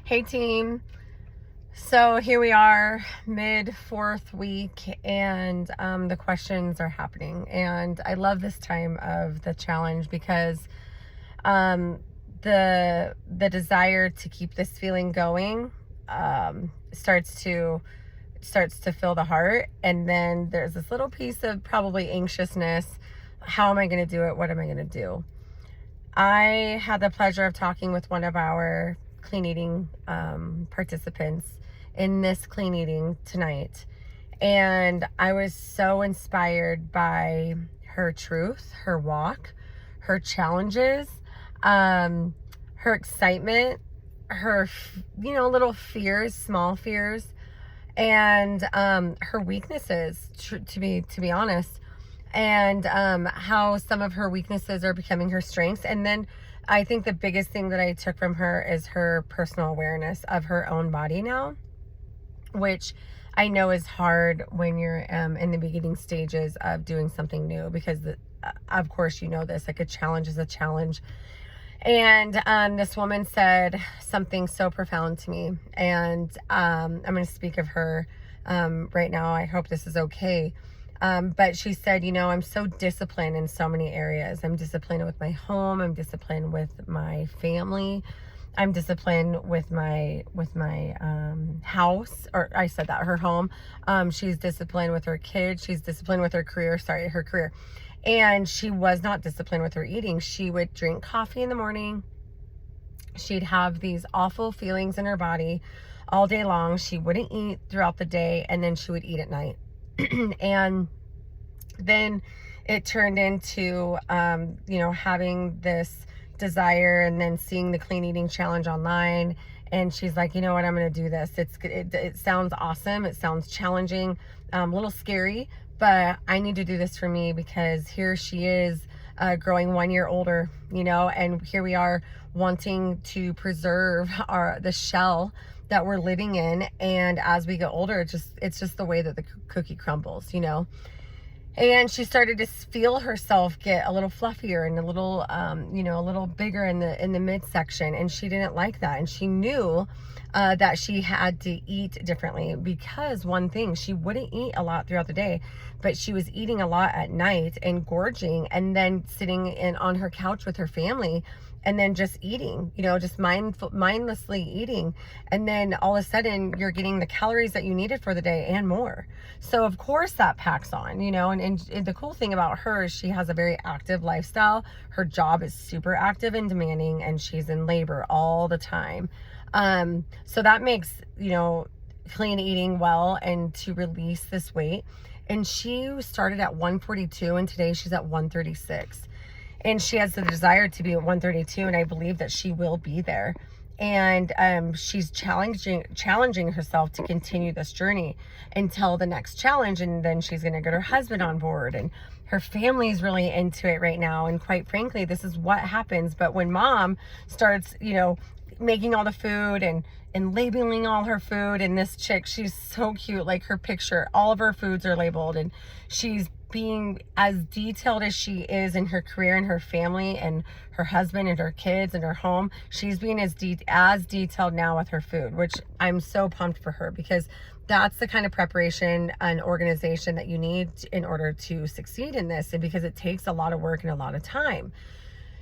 Hey team. So here we are, mid 4th week, and the questions are happening. And I love this time of the challenge because the desire to keep this feeling going starts to fill the heart, and then there's this little piece of probably anxiousness. How am I going to do it? What am I going to do? I had the pleasure of talking with one of our clean eating participants in this clean eating tonight. And I was so inspired by her truth, her walk, her challenges, her excitement, her, little fears, small fears, and her weaknesses, to be honest, and how some of her weaknesses are becoming her strengths. And then I think the biggest thing that I took from her is her personal awareness of her own body now, which I know is hard when you're in the beginning stages of doing something new, because of course, you know this, like a challenge is a challenge. And this woman said something so profound to me, and I'm going to speak of her right now. I hope this is okay. But she said, I'm so disciplined in so many areas. I'm disciplined with my home. I'm disciplined with my family. I'm disciplined with my house, or I said that, her home. She's disciplined with her kids. She's disciplined with her career. And she was not disciplined with her eating. She would drink coffee in the morning. She'd have these awful feelings in her body all day long. She wouldn't eat throughout the day, and then she would eat at night. And then it turned into, having this desire, and then seeing the clean eating challenge online. And she's like, you know what, I'm going to do this. It sounds awesome. It sounds challenging, a little scary, but I need to do this for me, because here she is, growing 1 year older, and here we are wanting to preserve the shell that we're living in. And as we get older, it's just the way that the cookie crumbles, And she started to feel herself get a little fluffier and a little bigger in the midsection, and she didn't like that. And she knew that she had to eat differently, because one thing, she wouldn't eat a lot throughout the day, but she was eating a lot at night and gorging, and then sitting on her couch with her family, and then just eating, just mindlessly eating. And then all of a sudden you're getting the calories that you needed for the day and more. So of course that packs on, and the cool thing about her is she has a very active lifestyle. Her job is super active and demanding, and she's in labor all the time. So that makes, clean eating well, and to release this weight. And she started at 142, and today she's at 136. And she has the desire to be at 132, and I believe that she will be there. And she's challenging herself to continue this journey until the next challenge, and then she's going to get her husband on board, and her family is really into it right now. And quite frankly, this is what happens. But when mom starts, making all the food and labeling all her food, and this chick, she's so cute, like her picture, all of her foods are labeled, and she's being as detailed as she is in her career and her family and her husband and her kids and her home. She's being as detailed now with her food, which I'm so pumped for her, because that's the kind of preparation and organization that you need in order to succeed in this, and because it takes a lot of work and a lot of time.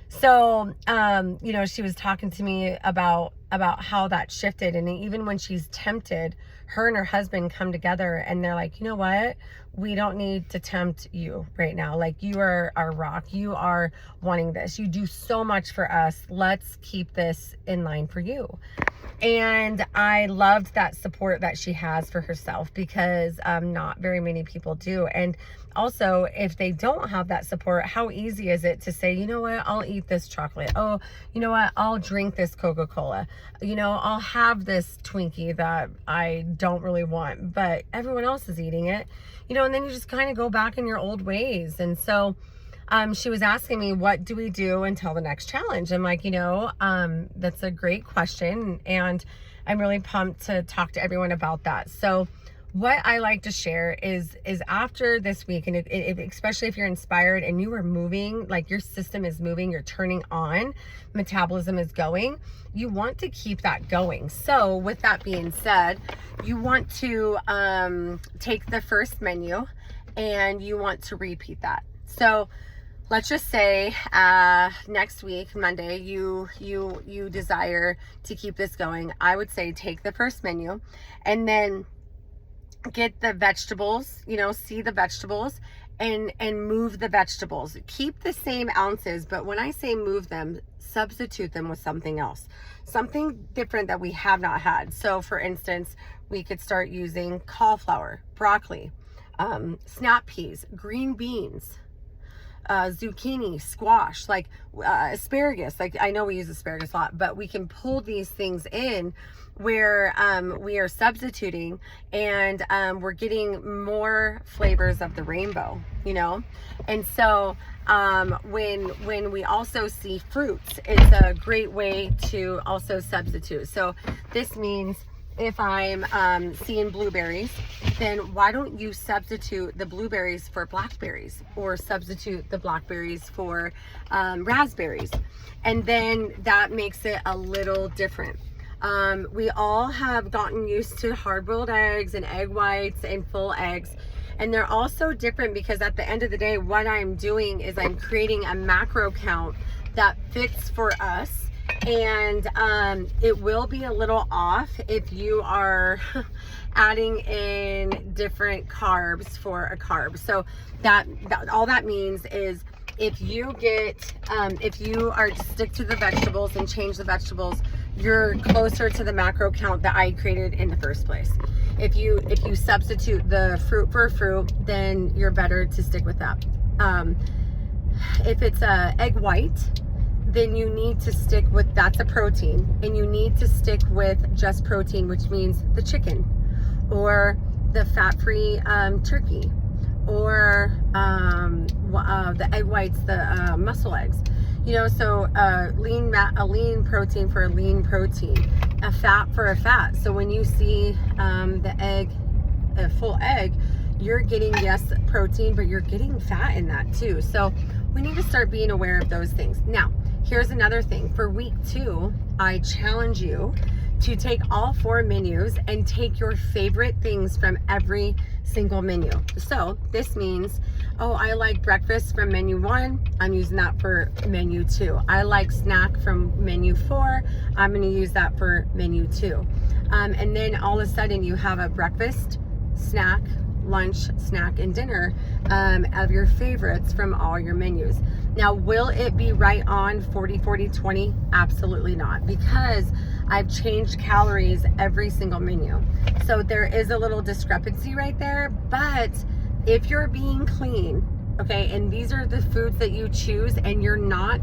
So, she was talking to me about how that shifted. And even when she's tempted, her and her husband come together, and they're like, you know what? We don't need to tempt you right now. Like, you are our rock. You are wanting this. You do so much for us. Let's keep this in line for you. And I loved that support that she has for herself, because not very many people do. And also, if they don't have that support, how easy is it to say, you know what, I'll eat this chocolate. Oh, you know what, I'll drink this Coca-Cola. I'll have this Twinkie that I don't really want, but everyone else is eating it. And then you just kind of go back in your old ways. And so she was asking me, what do we do until the next challenge? I'm like, that's a great question, and I'm really pumped to talk to everyone about that. So what I like to share is after this week, and especially if you're inspired and you are moving, like your system is moving, you're turning on, metabolism is going, you want to keep that going. So with that being said, you want to take the first menu and you want to repeat that. So let's just say next week, Monday, you desire to keep this going. I would say take the first menu and then get the vegetables, see the vegetables and move the vegetables. Keep the same ounces, but when I say move them, substitute them with something else, something different that we have not had. So for instance, we could start using cauliflower, broccoli, snap peas, green beans, zucchini, squash, like asparagus. Like I know we use asparagus a lot, but we can pull these things in where we are substituting and we're getting more flavors of the rainbow, and so when we also see fruits, it's a great way to also substitute. So this means if I'm seeing blueberries, then why don't you substitute the blueberries for blackberries, or substitute the blackberries for raspberries, and then that makes it a little different. We all have gotten used to hard-boiled eggs and egg whites and full eggs, and they're all so different because at the end of the day, what I'm doing is I'm creating a macro count that fits for us, and it will be a little off if you are adding in different carbs for a carb. So that all that means is if you are to stick to the vegetables and change the vegetables, you're closer to the macro count that I created in the first place. If you substitute the fruit for fruit, then you're better to stick with that. If it's a egg white, then you need to stick with, that's a protein, and you need to stick with just protein, which means the chicken or the fat-free turkey, or the egg whites, the muscle eggs. So a lean protein for a lean protein, a fat for a fat. So when you see the egg, a full egg, you're getting, yes, protein, but you're getting fat in that too. So we need to start being aware of those things. Now, here's another thing. For week 2, I challenge you to take all 4 menus and take your favorite things from every single menu. So this means, I like breakfast from menu 1, I'm using that for menu 2. I like snack from menu 4, I'm going to use that for menu 2. And then all of a sudden you have a breakfast, snack, lunch, snack, and dinner of your favorites from all your menus. Now, will it be right on 40-40-20? Absolutely not, because I've changed calories every single menu. So there is a little discrepancy right there, but if you're being clean, okay, and these are the foods that you choose, and you're not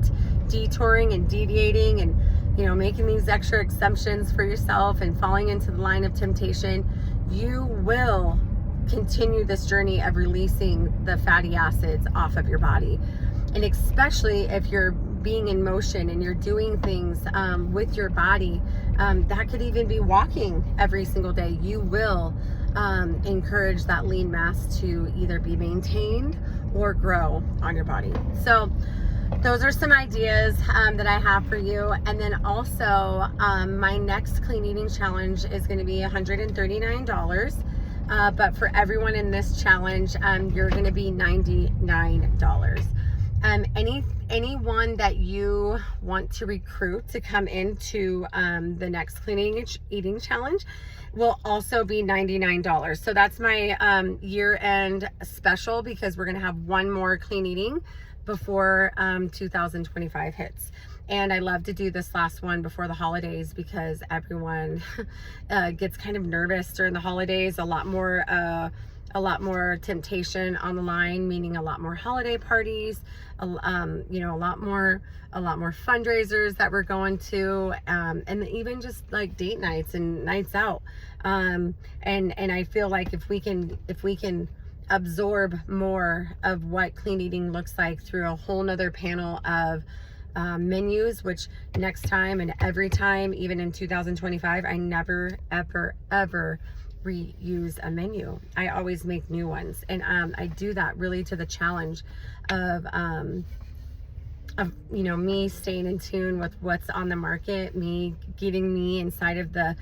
detouring and deviating and making these extra exemptions for yourself and falling into the line of temptation, you will continue this journey of releasing the fatty acids off of your body. And especially if you're being in motion and you're doing things with your body, that could even be walking every single day. You will encourage that lean mass to either be maintained or grow on your body. So those are some ideas that I have for you. And then also my next clean eating challenge is going to be $139. But for everyone in this challenge, you're going to be $99. Anyone that you want to recruit to come into the next clean eating challenge will also be $99. So that's my year-end special, because we're going to have one more clean eating before 2025 hits. And I love to do this last one before the holidays, because everyone gets kind of nervous during the holidays. A lot more temptation on the line, meaning a lot more holiday parties, a lot more fundraisers that we're going to, and even just like date nights and nights out. And I feel like if we can absorb more of what clean eating looks like through a whole nother panel of menus, which next time and every time, even in 2025, I never, ever reuse a menu. I always make new ones, and I do that really to the challenge of me staying in tune with what's on the market, me getting me inside of the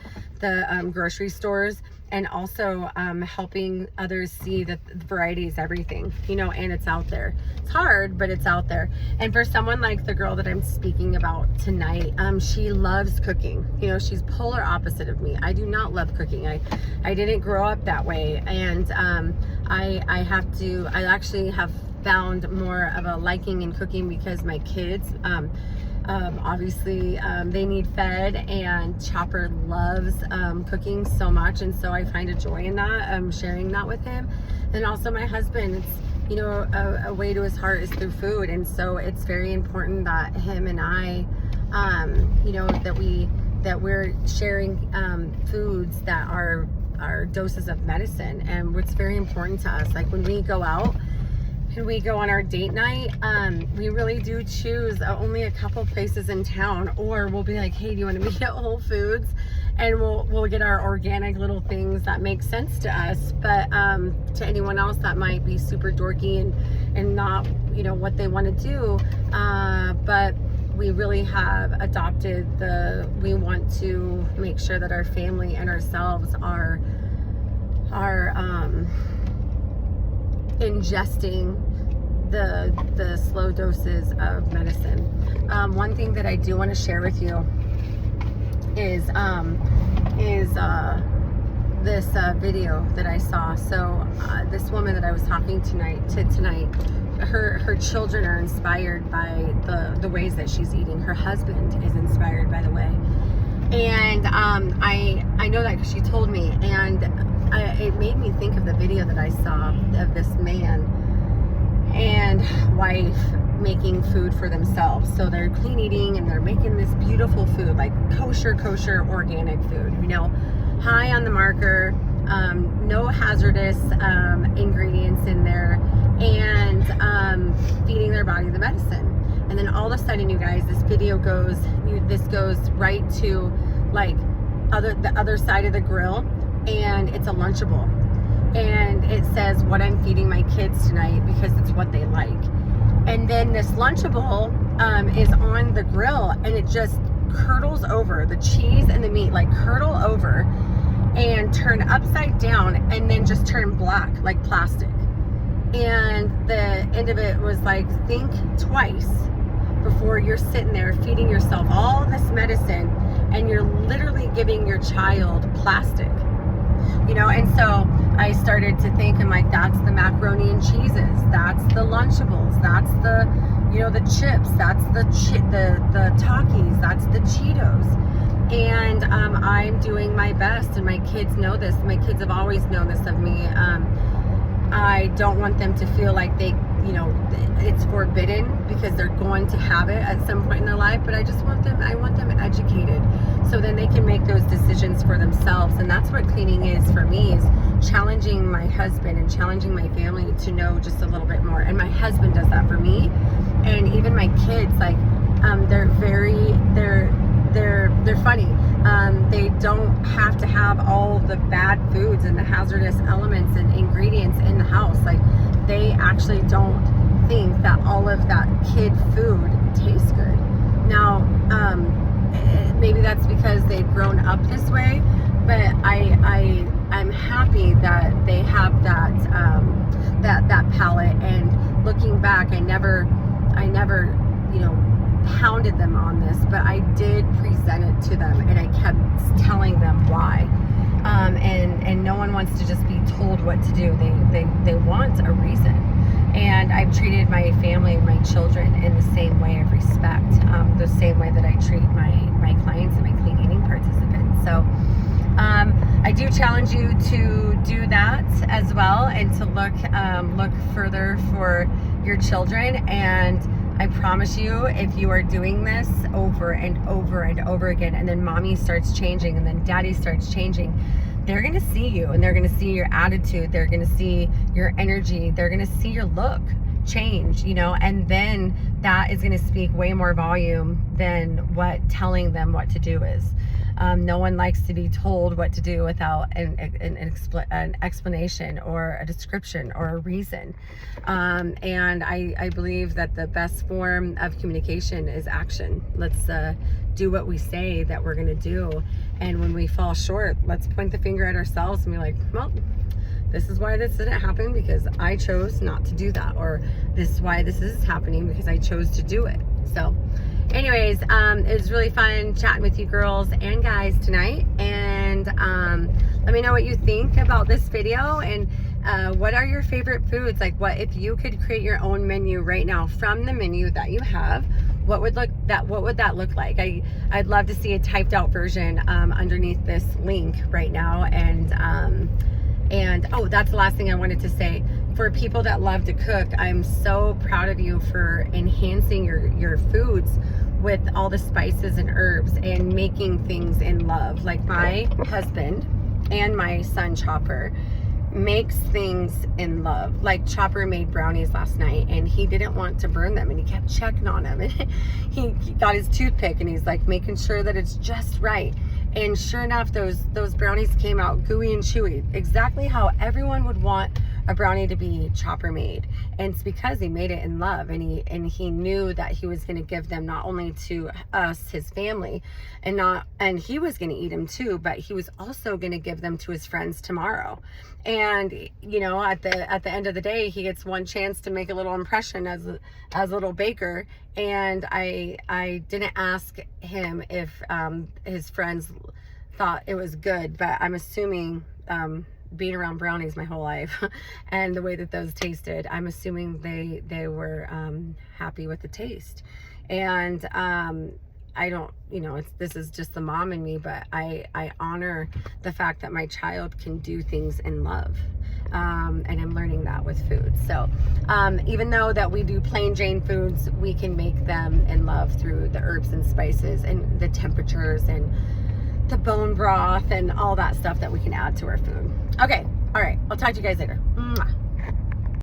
grocery stores, and also helping others see that the variety is everything, and it's out there. It's hard, but it's out there. And for someone like the girl that I'm speaking about tonight, she loves cooking. She's polar opposite of me. I do not love cooking. I didn't grow up that way, and I actually have found more of a liking in cooking because my kids, obviously, they need fed, and Chopper loves cooking so much, and so I find a joy in that, sharing that with him. And also my husband, it's a way to his heart is through food, and so it's very important that him and I, that we're sharing foods that are doses of medicine. And what's very important to us, like when we go out and we go on our date night, we really do choose only a couple places in town, or we'll be like, hey, do you want to meet at Whole Foods? And we'll get our organic little things that make sense to us. But to anyone else that might be super dorky and not, what they want to do. But we really have adopted we want to make sure that our family and ourselves are ingesting the slow doses of medicine. One thing that I do want to share with you is this video that I saw. So this woman that I was talking tonight, her children are inspired by the ways that she's eating. Her husband is inspired, by the way. And I know that because she told me, and it made me think of the video that I saw of this man and wife making food for themselves. So they're clean eating, and they're making this beautiful food, like kosher organic food, high on the marker, no hazardous ingredients in there, and feeding their body the medicine. And then all of a sudden, you guys, this video goes right to like the other side of the grill, and it's a Lunchable, and it says what I'm feeding my kids tonight because it's what they like. And then this Lunchable is on the grill, and it just curdles over. The cheese and the meat like curdle over and turn upside down, and then just turn black like plastic. And the end of it was like, think twice before you're sitting there feeding yourself all this medicine, and you're literally giving your child plastic. And so I started to think, I'm like, that's the macaroni and cheeses, that's the Lunchables, that's the the chips, that's the Takis, that's the Cheetos. And I'm doing my best, and my kids know this. My kids have always known this of me. I don't want them to feel like they, it's forbidden, because they're going to have it at some point in their life. But I want them educated, so then they can make those decisions for themselves. And that's what cleaning is for me, is challenging my husband and challenging my family to know just a little bit more. And my husband does that for me. And even my kids, like, they're funny. They don't have to have all the bad foods and the hazardous elements and ingredients in the house. Like, they actually don't think that all of that kid food tastes good. Now, maybe that's because they've grown up this way, but I'm happy that they have that palate. And looking back, I never pounded them on this, but I did present it to them, and I kept telling them why. And no one wants to just be told what to do. They want a reason. And I've treated my family and my children in the same way of respect, the same way that I treat my clients and my clean eating participants. So I do challenge you to do that as well, and to look further for your children. And I promise you, if you are doing this over and over and over again, and then mommy starts changing, and then daddy starts changing, they're going to see you, and they're going to see your attitude. They're going to see your energy. They're going to see your look change, and then that is going to speak way more volume than what telling them what to do is. No one likes to be told what to do without an explanation or a description or a reason. And I believe that the best form of communication is action. Let's do what we say that we're going to do. And when we fall short, let's point the finger at ourselves and be like, well, this is why this didn't happen, because I chose not to do that. Or this is why this is happening, because I chose to do it. So anyways, it was really fun chatting with you girls and guys tonight. And let me know what you think about this video, and what are your favorite foods? Like, what if you could create your own menu right now from the menu that you have? What would that look like? I'd love to see a typed out version underneath this link right now. And oh, that's the last thing I wanted to say. For people that love to cook, I'm so proud of you for enhancing your foods with all the spices and herbs and making things in love. Like my husband and my son Chopper makes things in love. Like Chopper made brownies last night and he didn't want to burn them, and he kept checking on them, and he got his toothpick and he's like making sure that it's just right. And sure enough, those brownies came out gooey and chewy, exactly how everyone would want a brownie to be Chopper made. And it's because he made it in love, and he knew that he was going to give them not only to us, his family, and he was going to eat them too, but he was also going to give them to his friends tomorrow. And you know, at the end of the day, he gets one chance to make a little impression as a little baker. And I didn't ask him if his friends thought it was good, but I'm assuming, being around brownies my whole life and the way that those tasted, I'm assuming they were happy with the taste. And I don't, you know, this is just the mom in me, but I honor the fact that my child can do things in love. And I'm learning that with food. So even though that we do plain Jane foods, we can make them in love through the herbs and spices and the temperatures and the bone broth and all that stuff that we can add to our food. Okay, all right, I'll talk to you guys later. Mwah.